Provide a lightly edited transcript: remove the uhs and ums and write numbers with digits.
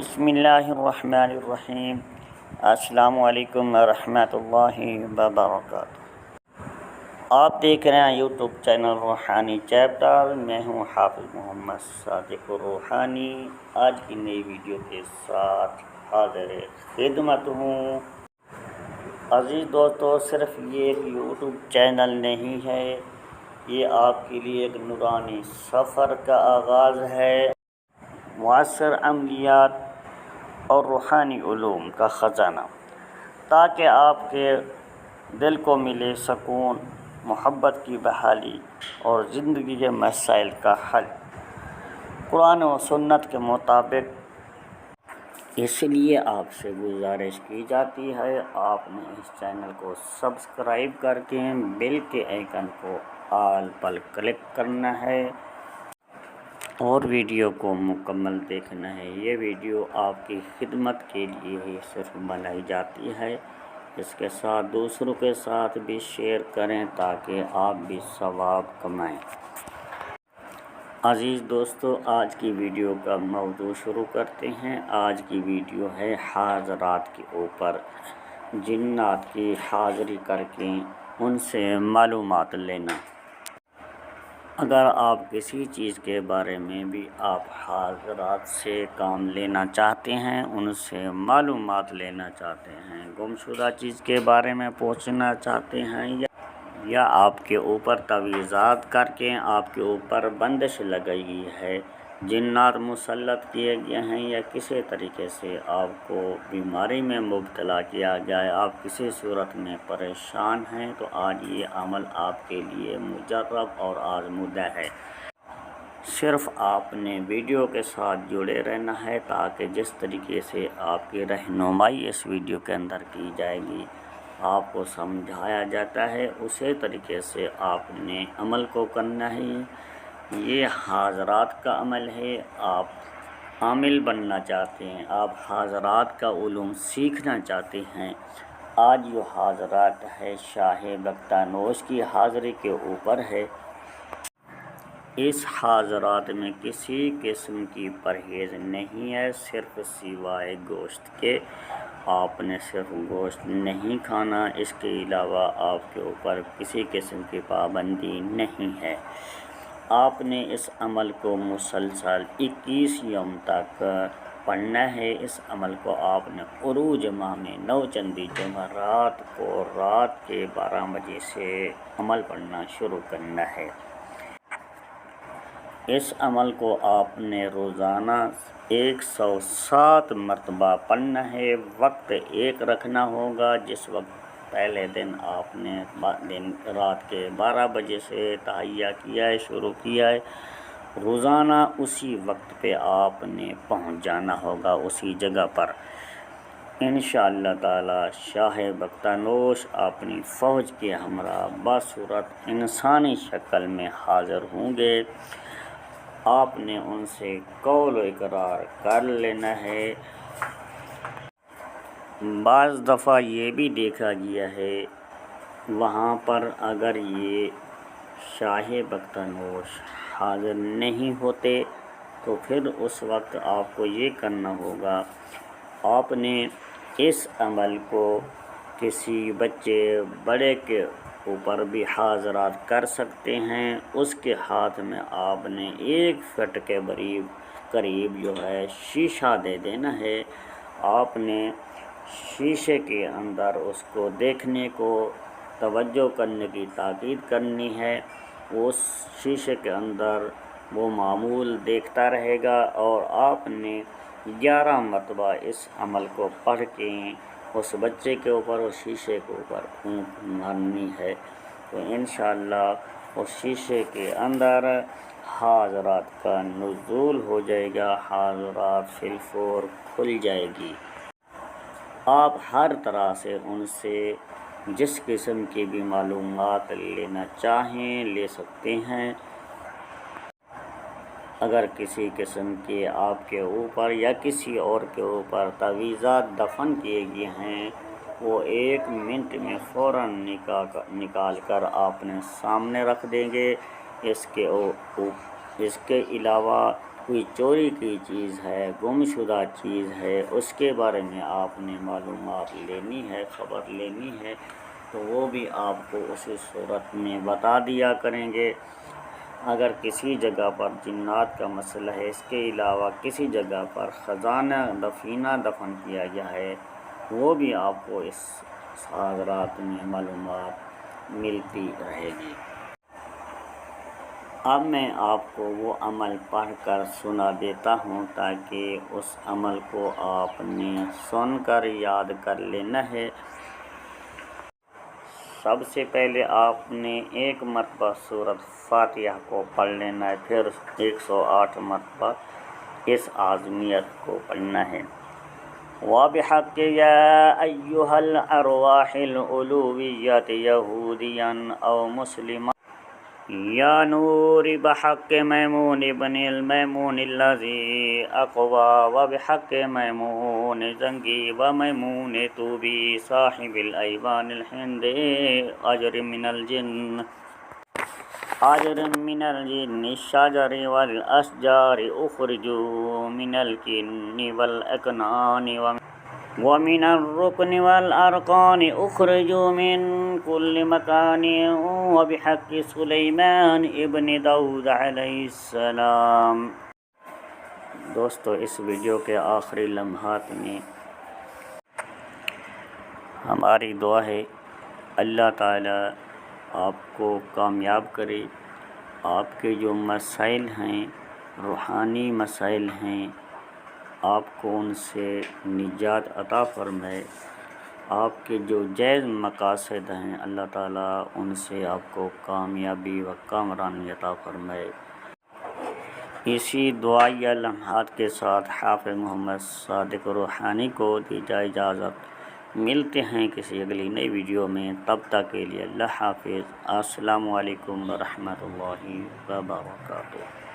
بسم اللہ الرحمن الرحیم۔ السلام علیکم ورحمۃ اللہ وبرکاتہ۔ آپ دیکھ رہے ہیں یوٹیوب چینل روحانی چیپٹر۔ میں ہوں حافظ محمد صادق روحانی۔ آج کی نئی ویڈیو کے ساتھ حاضر خدمت ہوں۔ عزیز دوستو، صرف یہ ایک یوٹیوب چینل نہیں ہے، یہ آپ کے لیے ایک نورانی سفر کا آغاز ہے۔ معاصر عملیات اور روحانی علوم کا خزانہ، تاکہ آپ کے دل کو ملے سکون، محبت کی بحالی اور زندگی کے مسائل کا حل قرآن و سنت کے مطابق۔ اس لیے آپ سے گزارش کی جاتی ہے، آپ نے اس چینل کو سبسکرائب کر کے بیل کے آئیکن کو آل پر کلک کرنا ہے اور ویڈیو کو مکمل دیکھنا ہے۔ یہ ویڈیو آپ کی خدمت کے لیے ہی صرف بنائی جاتی ہے۔ اس کے ساتھ دوسروں کے ساتھ بھی شیئر کریں تاکہ آپ بھی ثواب کمائیں۔ عزیز دوستو، آج کی ویڈیو کا موضوع شروع کرتے ہیں۔ آج کی ویڈیو ہے حاضرات کے اوپر، جنات کی حاضری کر کے ان سے معلومات لینا۔ اگر آپ کسی چیز کے بارے میں بھی آپ حاضرات سے کام لینا چاہتے ہیں، ان سے معلومات لینا چاہتے ہیں، گمشدہ چیز کے بارے میں پوچھنا چاہتے ہیں، یا آپ کے اوپر تعویذات کر کے آپ کے اوپر بندش لگائی گئی ہے، جنات مسلط کیے گئے ہیں، یا کسی طریقے سے آپ کو بیماری میں مبتلا کیا گیا ہے، آپ کسی صورت میں پریشان ہیں، تو آج یہ عمل آپ کے لیے مجرب اور آزمودہ ہے۔ صرف آپ نے ویڈیو کے ساتھ جڑے رہنا ہے، تاکہ جس طریقے سے آپ کی رہنمائی اس ویڈیو کے اندر کی جائے گی، آپ کو سمجھایا جاتا ہے، اسی طریقے سے آپ نے عمل کو کرنا ہے۔ یہ حاضرات کا عمل ہے۔ آپ عامل بننا چاہتے ہیں، آپ حاضرات کا علوم سیکھنا چاہتے ہیں، آج یہ حاضرات ہے شاہ بختانوش کی حاضری کے اوپر ہے۔ اس حاضرات میں کسی قسم کی پرہیز نہیں ہے، صرف سوائے گوشت کے۔ آپ نے صرف گوشت نہیں کھانا، اس کے علاوہ آپ کے اوپر کسی قسم کی پابندی نہیں ہے۔ آپ نے اس عمل کو مسلسل 21 یوم تک پڑھنا ہے۔ اس عمل کو آپ نے عروج ماہ میں 9 چندی جمعرات کو رات کے 12 بجے سے عمل پڑھنا شروع کرنا ہے۔ اس عمل کو آپ نے روزانہ 107 مرتبہ پڑھنا ہے۔ وقت ایک رکھنا ہوگا۔ جس وقت پہلے دن آپ نے رات کے 12 بجے سے تہیہ کیا ہے، شروع کیا ہے، روزانہ اسی وقت پہ آپ نے پہنچ جانا ہوگا، اسی جگہ پر۔ انشاءاللہ تعالی شاہ بختانوش اپنی فوج کے ہمراہ بصورت انسانی شکل میں حاضر ہوں گے۔ آپ نے ان سے قول و اقرار کر لینا ہے۔ بعض دفعہ یہ بھی دیکھا گیا ہے، وہاں پر اگر یہ شاہ بختانوش حاضر نہیں ہوتے تو پھر اس وقت آپ کو یہ کرنا ہوگا، آپ نے اس عمل کو کسی بچے بڑے کے اوپر بھی حاضرات کر سکتے ہیں۔ اس کے ہاتھ میں آپ نے 1 فٹ کے قریب جو ہے شیشہ دے دینا ہے۔ آپ نے شیشے کے اندر اس کو دیکھنے کو توجہ کرنے کی تاکید کرنی ہے۔ اس شیشے کے اندر وہ معمول دیکھتا رہے گا، اور آپ نے 11 مرتبہ اس عمل کو پڑھ کے اس بچے کے اوپر، اس شیشے کے اوپر پھونک مارنی ہے، تو انشاءاللہ اس شیشے کے اندر حاضرات کا نزول ہو جائے گا، حاضرات فی الفور کھل جائے گی۔ آپ ہر طرح سے ان سے جس قسم کی بھی معلومات لینا چاہیں لے سکتے ہیں۔ اگر کسی قسم کے آپ کے اوپر یا کسی اور کے اوپر تعویذات دفن کیے گئے ہیں، وہ 1 منٹ میں فوراً نکال کر آپ نے سامنے رکھ دیں گے۔ اس کے علاوہ کوئی چوری کی چیز ہے، گم شدہ چیز ہے، اس کے بارے میں آپ نے معلومات لینی ہے، خبر لینی ہے، تو وہ بھی آپ کو اسی صورت میں بتا دیا کریں گے۔ اگر کسی جگہ پر جنات کا مسئلہ ہے، اس کے علاوہ کسی جگہ پر خزانہ دفینہ دفن کیا گیا ہے، وہ بھی آپ کو اس حاضرات میں معلومات ملتی رہے گی۔ اب میں آپ کو وہ عمل پڑھ کر سنا دیتا ہوں تاکہ اس عمل کو آپ نے سن کر یاد کر لینا ہے۔ سب سے پہلے آپ نے 1 مرتبہ سورۃ فاتحہ کو پڑھ لینا ہے، پھر 108 مرتبہ اس عظمیت کو پڑھنا ہے۔ وَبِحَقِّ يَا أَيُّهَا الْأَرْوَاحِ الْعُلُوِّيَّةِ يَهُودِيًّا أَوْ مُسْلِمًا يَا نُورِ بِحَقِّ مَيْمُونِ بْنِ الْمَيْمُونِ الَّذِي أَقْوَى وَبِحَقِّ مَيْمُونِ زَنْگِي وَمَيْمُونِ طُوبِي صَاحِبِ الْأَيْوَانِ الْحِنْدِ أَجْرٍ مِّنَ الْجِنِّ الشَّجَرِ وَالْأَشْجَارِ أُخْرِجُوا مِنَ الْكِنِّ وَالْأَكْنَانِ وَمِنَ الرُّكْنِ وَالْأَرْقَانِ أُخْرِجُوا مِنْ كُلِّ مَكَانٍ وَبِحَقِّ سُلَيْمَانَ ابن داؤد علیہ السلام۔ دوستو، اس ویڈیو کے آخری لمحات میں ہماری دعا ہے اللہ تعالیٰ آپ کو کامیاب کرے، آپ کے جو مسائل ہیں، روحانی مسائل ہیں، آپ کو ان سے نجات عطا فرمائے، آپ کے جو جائز مقاصد ہیں اللہ تعالیٰ ان سے آپ کو کامیابی و کامرانی عطا فرمائے۔ اسی دعائیہ لمحات کے ساتھ حافظ محمد صادق روحانی کو دیجیے اجازت۔ ملتے ہیں کسی اگلی نئی ویڈیو میں، تب تک کے لیے اللہ حافظ۔ السلام علیکم ورحمۃ اللہ وبرکاتہ۔